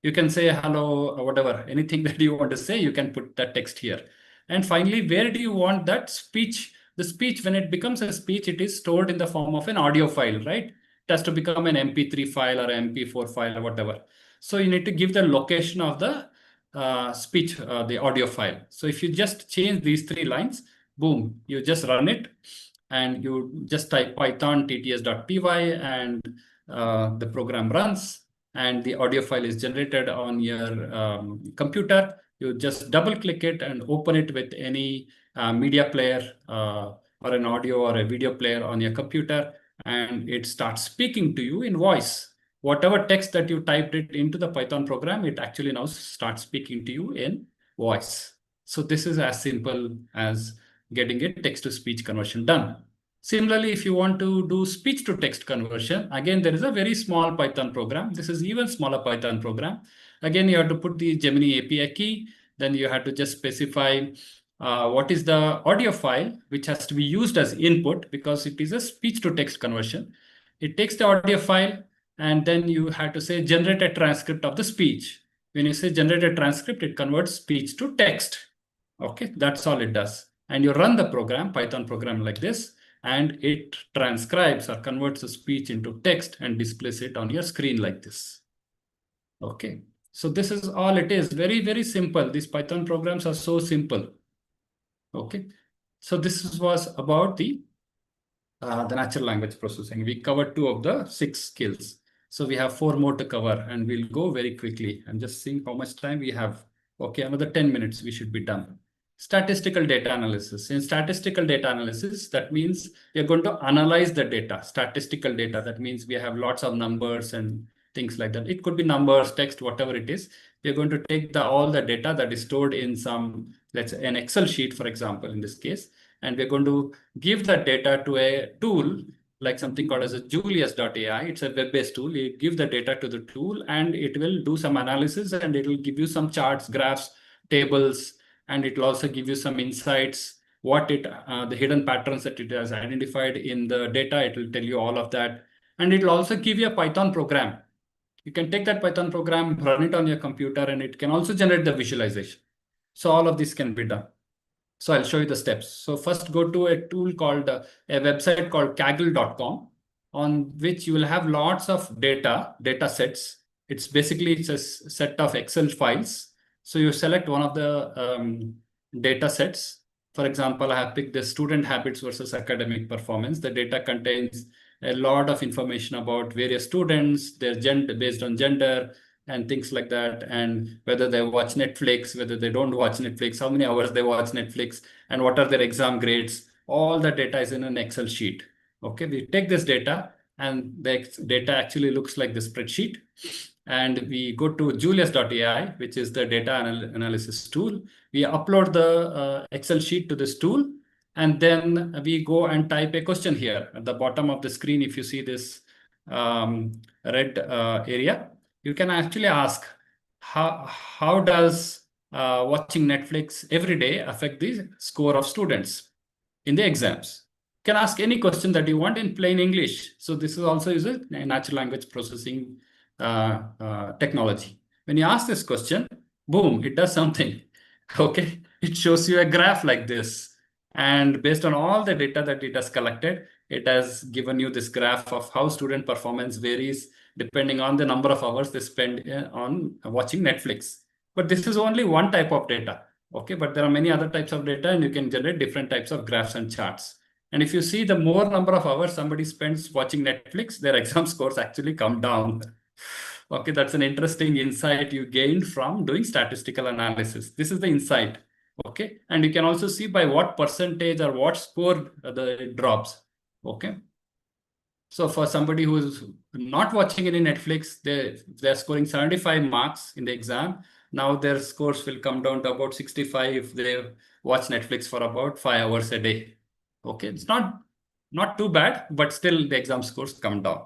Speaker 2: You can say hello or whatever, anything that you want to say, you can put that text here. And finally, where do you want that speech? The speech, when it becomes a speech, it is stored in the form of an audio file, right? It has to become an MP3 file or MP4 file or whatever. So you need to give the location of the speech, the audio file. So if you just change these 3 lines, boom, you just run it and you just type python tts.py and the program runs and the audio file is generated on your computer. You just double click it and open it with any media player or an audio or a video player on your computer, and it starts speaking to you in voice. Whatever text that you typed it into the Python program, it actually now starts speaking to you in voice. So this is as simple as getting a text to speech conversion done. Similarly, if you want to do speech to text conversion, again, there is a very small Python program. This is even smaller Python program. Again, you have to put the Gemini API key. Then you have to just specify what is the audio file which has to be used as input because it is a speech to text conversion. It takes the audio file and then you have to say generate a transcript of the speech. When you say generate a transcript, it converts speech to text. Okay, that's all it does. And you run the program, Python program like this. and it transcribes or converts the speech into text and displays it on your screen like this. Okay, so this is all it is. Very, very simple. These Python programs are so simple. Okay, so was about the natural language processing. We covered 2 of the 6 skills. So we have 4 more to cover, and we'll go very quickly. I'm just seeing how much time we have. Okay, another 10 minutes, we should be done. Statistical data analysis. In statistical data analysis, that means we are going to analyze the data, statistical data. That means we have lots of numbers and things like that. It could be numbers, text, whatever it is. We are going to take all the data that is stored in some, let's say an Excel sheet, for example, in this case, and we're going to give that data to a tool like something called as a Julius.ai. It's a web-based tool. You give the data to the tool and it will do some analysis, and it will give you some charts, graphs, tables, and it will also give you some insights, the hidden patterns that it has identified in the data. It will tell you all of that. And it will also give you a Python program. You can take that Python program, run it on your computer, and it can also generate the visualization. So all of this can be done. So I'll show you the steps. So first go to a tool called a website called kaggle.com, on which you will have lots of data sets. It's a set of Excel files. So you select one of the data sets. For example, I have picked the student habits versus academic performance. The data contains a lot of information about various students, their gender, based on gender, and things like that, and whether they watch Netflix, whether they don't watch Netflix, how many hours they watch Netflix, and what are their exam grades. All the data is in an Excel sheet. Okay, we take this data, and the data actually looks like the spreadsheet. And we go to Julius.ai, which is the data analysis tool. We upload the Excel sheet to this tool, and then we go and type a question here at the bottom of the screen. If you see this red area, you can actually ask, how does watching Netflix every day affect the score of students in the exams? You can ask any question that you want in plain English. So this is also a natural language processing technology. When you ask this question, boom, it does something. Okay, it shows you a graph like this. And based on all the data that it has collected, it has given you this graph of how student performance varies depending on the number of hours they spend on watching Netflix. But this is only one type of data. Okay, but there are many other types of data, and you can generate different types of graphs and charts. And if you see the more number of hours somebody spends watching Netflix, their exam scores actually come down. Okay, that's an interesting insight you gained from doing statistical analysis. This is the insight. Okay, and you can also see by what percentage or what score it drops. Okay. So for somebody who is not watching any Netflix, they're scoring 75 marks in the exam. Now their scores will come down to about 65 if they watch Netflix for about 5 hours a day. Okay, it's not too bad, but still the exam scores come down.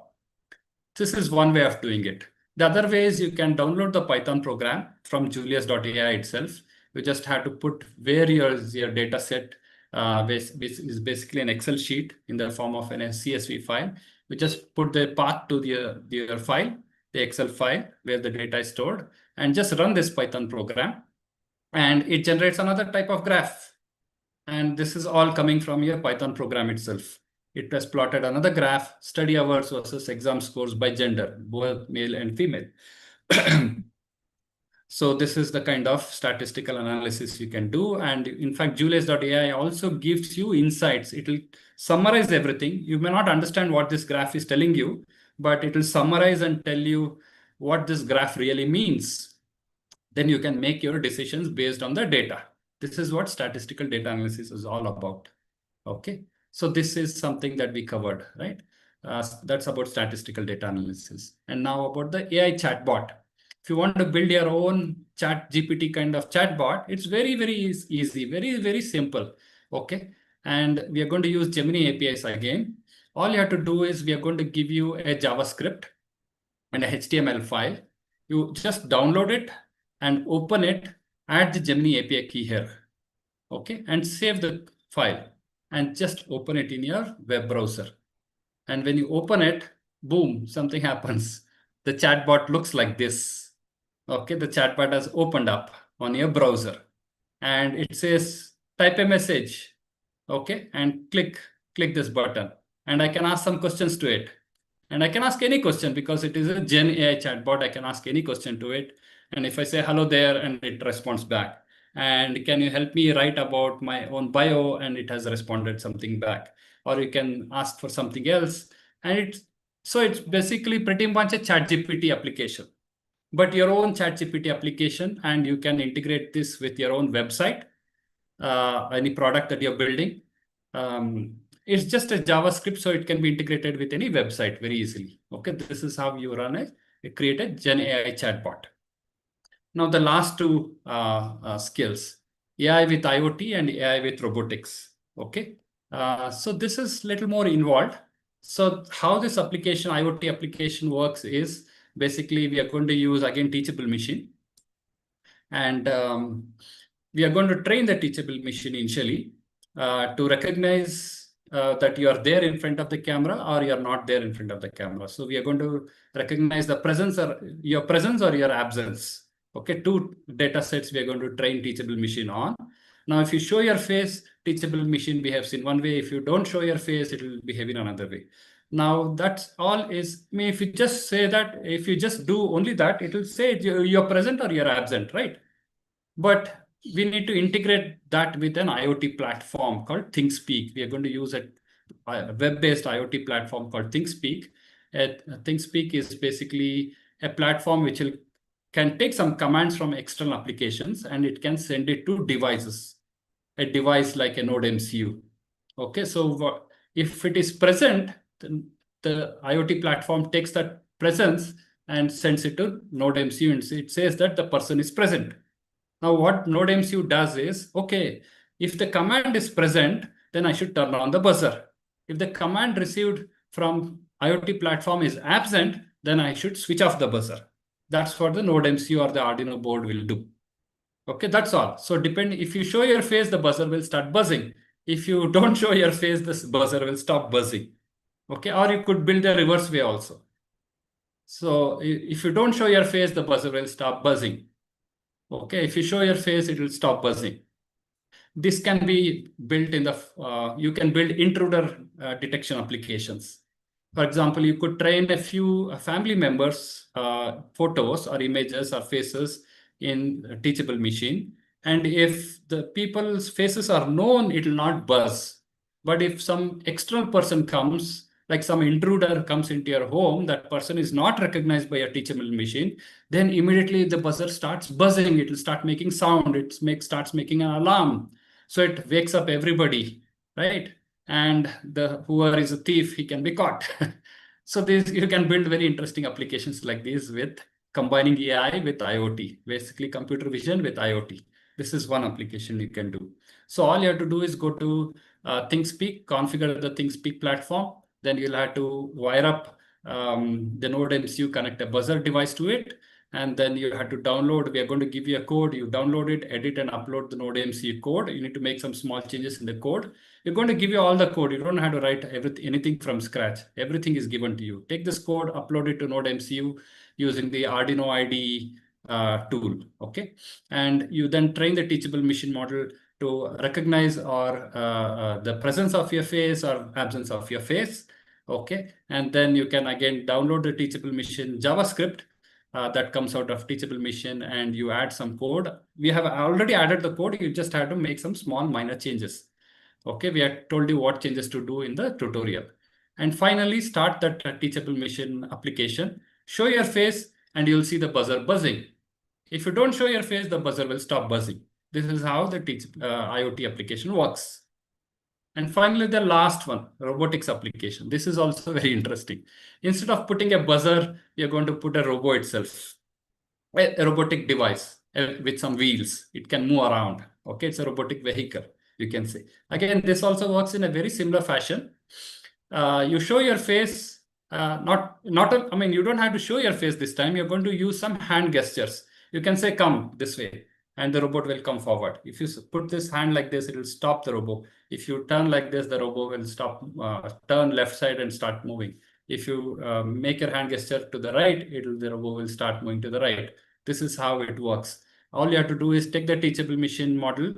Speaker 2: This is one way of doing it. The other way is you can download the Python program from Julius.ai itself. You just have to put where your data set which is basically an Excel sheet in the form of an CSV file. We just put the path to your file, the Excel file where the data is stored, and just run this Python program. And it generates another type of graph. And this is all coming from your Python program itself. It has plotted another graph, study hours versus exam scores by gender, both male and female. So this is the kind of statistical analysis you can do. And in fact, Julius.ai also gives you insights. It will summarize everything. You may not understand what this graph is telling you, but it will summarize and tell you what this graph really means. Then you can make your decisions based on the data. This is what statistical data analysis is all about. Okay, so this is something that we covered, right? That's about statistical data analysis. And now about the AI chatbot. If you want to build your own chat GPT kind of chatbot, it's very, very easy, very, very simple. Okay, and we are going to use Gemini APIs again. All you have to do is we are going to give you a JavaScript and a HTML file. You just download it and open it, add the Gemini API key here. Okay, and save the file and just open it in your web browser. And when you open it, boom, something happens. The chatbot looks like this. Okay, the chatbot has opened up on your browser and it says type a message. Okay, and click click this button, and I can ask some questions to it. And I can ask any question because it is a Gen AI chatbot. I can ask any question to it. And if I say hello there, and it responds back. And can you help me write about my own bio? And it has responded something back. Or you can ask for something else. And it's basically pretty much a ChatGPT application, but your own ChatGPT application, and you can integrate this with your own website, any product that you're building. It's just a JavaScript, so it can be integrated with any website very easily. Okay, this is how you create a Gen AI chatbot. Now, the last two skills, AI with IoT and AI with robotics. Okay, so this is a little more involved. So how this application, IoT application works is basically we are going to use again teachable machine. And we are going to train the teachable machine initially to recognize that you are there in front of the camera or you are not there in front of the camera. So we are going to recognize the presence or your absence. Okay, two data sets we are going to train teachable machine on. Now, if you show your face, teachable machine behaves in one way. If you don't show your face, it will behave in another way. Now, that's all is, I mean, if you just say that, if you just do only that, it will say you're present or you're absent, right? But we need to integrate that with an IoT platform called ThinkSpeak. We are going to use a web-based IoT platform called ThinkSpeak. ThinkSpeak is basically a platform which can take some commands from external applications and it can send it to devices, a device like a Node MCU. Okay, so if it is present, then the IoT platform takes that presence and sends it to Node MCU, and it says that the person is present. Now, what Node MCU does is, okay, if the command is present, then I should turn on the buzzer. If the command received from IoT platform is absent, then I should switch off the buzzer. That's what the Node MCU or the Arduino board will do. Okay, that's all. So if you show your face, the buzzer will start buzzing. If you don't show your face, this buzzer will stop buzzing. Okay, or you could build a reverse way also. So if you don't show your face, the buzzer will stop buzzing. Okay, if you show your face, it will stop buzzing. This can be built in you can build intruder detection applications. For example, you could train a few family members' photos or images or faces in a teachable machine. And if the people's faces are known, it will not buzz. But if some external person comes, like some intruder comes into your home, that person is not recognized by a teachable machine, then immediately the buzzer starts buzzing. It will start making sound. Starts making an alarm. So it wakes up everybody, right? And whoever is a thief, he can be caught. So you can build very interesting applications like this with combining AI with IoT, basically computer vision with IoT. This is one application you can do. So all you have to do is go to ThinkSpeak, configure the ThinkSpeak platform. Then you'll have to wire up the Node MCU, connect a buzzer device to it, and then you have to download. We are going to give you a code. You download it, edit, and upload the Node MCU code. You need to make some small changes in the code. We're going to give you all the code. You don't have to write anything from scratch. Everything is given to you. Take this code, upload it to Node MCU using the Arduino IDE tool. Okay, and you then train the teachable machine model to recognize the presence of your face or absence of your face. Okay, and then you can again download the teachable machine JavaScript that comes out of teachable machine, and you add some code. We have already added the code. You just have to make some small minor changes. Okay, we have told you what changes to do in the tutorial. And finally, start that teachable machine application. Show your face and you'll see the buzzer buzzing. If you don't show your face, the buzzer will stop buzzing. This is how the IoT application works. And finally, the last one, robotics application. This is also very interesting. Instead of putting a buzzer, you're going to put a robo itself, a robotic device with some wheels. It can move around. Okay, it's a robotic vehicle, you can say. Again, this also works in a very similar fashion. You show your face, I mean, you don't have to show your face this time. You're going to use some hand gestures. You can say, come this way, and the robot will come forward. If you put this hand like this, it will stop the robot. If you turn like this, the robot will stop, turn left side and start moving. If you make your hand gesture to the right, the robot will start moving to the right. This is how it works. All you have to do is take the teachable machine model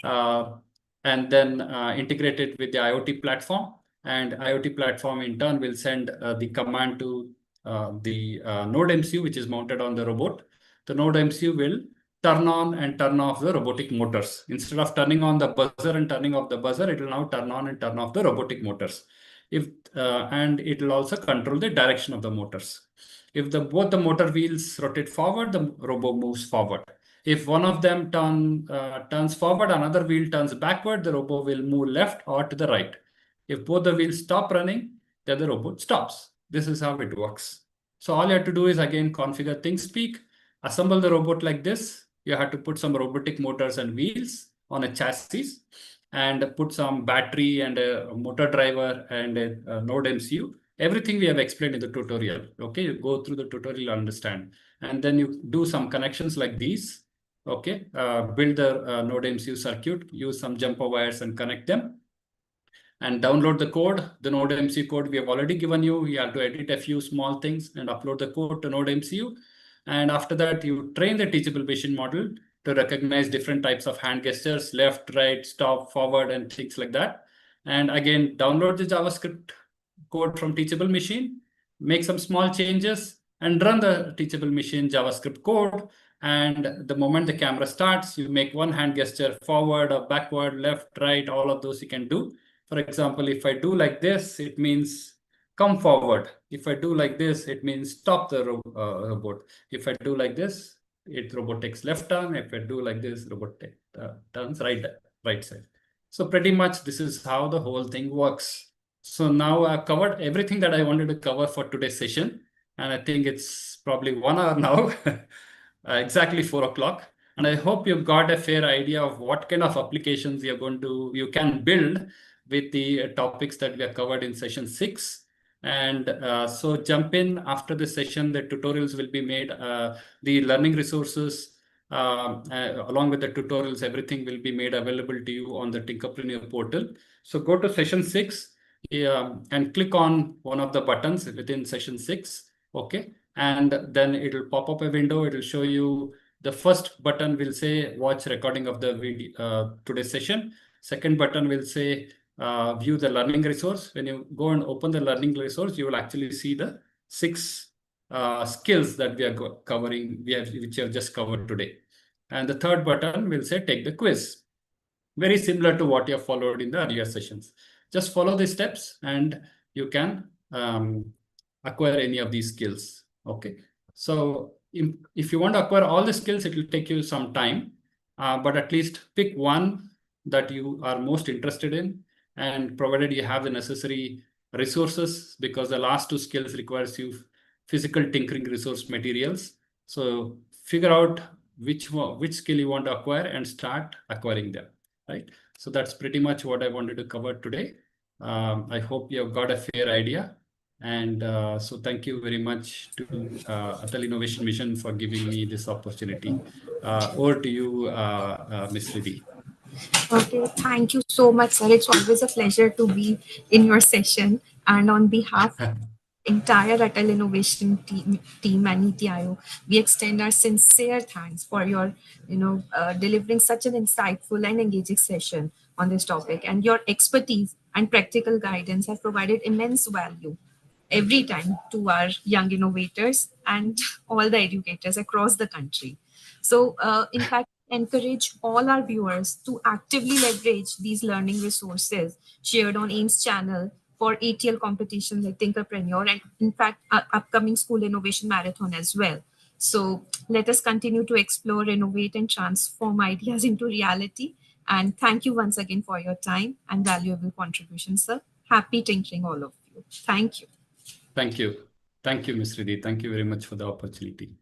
Speaker 2: and then integrate it with the IoT platform. and IoT platform in turn will send the command to the node MCU, which is mounted on the robot. The node MCU will turn on and turn off the robotic motors. Instead of turning on the buzzer and turning off the buzzer, it will now turn on and turn off the robotic motors. And it will also control the direction of the motors. If both the motor wheels rotate forward, the robot moves forward. If one of them turns forward, another wheel turns backward, the robot will move left or to the right. If both the wheels stop running, then the robot stops. This is how it works. So all you have to do is again configure ThinkSpeak, assemble the robot like this. You have to put some robotic motors and wheels on a chassis and put some battery and a motor driver and a node MCU. Everything we have explained in the tutorial. Okay, you go through the tutorial, understand, and then you do some connections like these. Okay, build the node MCU circuit, use some jumper wires and connect them, and download the code. The Node MCU code we have already given you. You have to edit a few small things and upload the code to Node MCU. And after that, you train the teachable machine model to recognize different types of hand gestures, left, right, stop, forward, and things like that. And again, download the JavaScript code from teachable machine, make some small changes, and run the teachable machine JavaScript code. And the moment the camera starts, you make one hand gesture forward or backward, left, right, all of those you can do. For example, if I do like this, it means come forward. If I do like this, it means stop the robot. If I do like this, robot takes left turn. If I do like this, robot turns right side. So pretty much this is how the whole thing works. So now I've covered everything that I wanted to cover for today's session. And I think it's probably 1 hour now, exactly 4 o'clock. And I hope you've got a fair idea of what kind of applications you can build with the topics that we have covered in session 6. And so jump in after the session. The tutorials will be made, the learning resources, along with the tutorials, everything will be made available to you on the Tinkerpreneur portal. So go to session 6 and click on one of the buttons within session 6. Okay. And then it will pop up a window. It will show you the first button will say watch recording of the video, today's session. Second button will say view the learning resource. When you go and open the learning resource, you will actually see the 6 skills that we are covering, which we have just covered today. And the third button will say take the quiz. Very similar to what you have followed in the earlier sessions. Just follow the steps and you can acquire any of these skills. Okay. So if you want to acquire all the skills, it will take you some time, but at least pick one that you are most interested in, and provided you have the necessary resources, because the last 2 skills requires you physical tinkering resource materials. So figure out which skill you want to acquire and start acquiring them. Right. So that's pretty much what I wanted to cover today. I hope you have got a fair idea. And so thank you very much to Atal Innovation Mission for giving me this opportunity. Over to you, Ms. Riddhi.
Speaker 3: Okay, thank you so much, sir. It's always a pleasure to be in your session. And on behalf of entire Atal Innovation team and Niti Aayog, we extend our sincere thanks for your, delivering such an insightful and engaging session on this topic. And your expertise and practical guidance have provided immense value every time to our young innovators and all the educators across the country. So, in fact, encourage all our viewers to actively leverage these learning resources shared on AIMS channel for ATL competitions like Tinkerpreneur and, in fact, upcoming School Innovation Marathon as well. So let us continue to explore, innovate, and transform ideas into reality. And thank you once again for your time and valuable contribution, sir. Happy tinkering, all of you. Thank you.
Speaker 2: Thank you. Thank you, Ms. Riddhi. Thank you very much for the opportunity.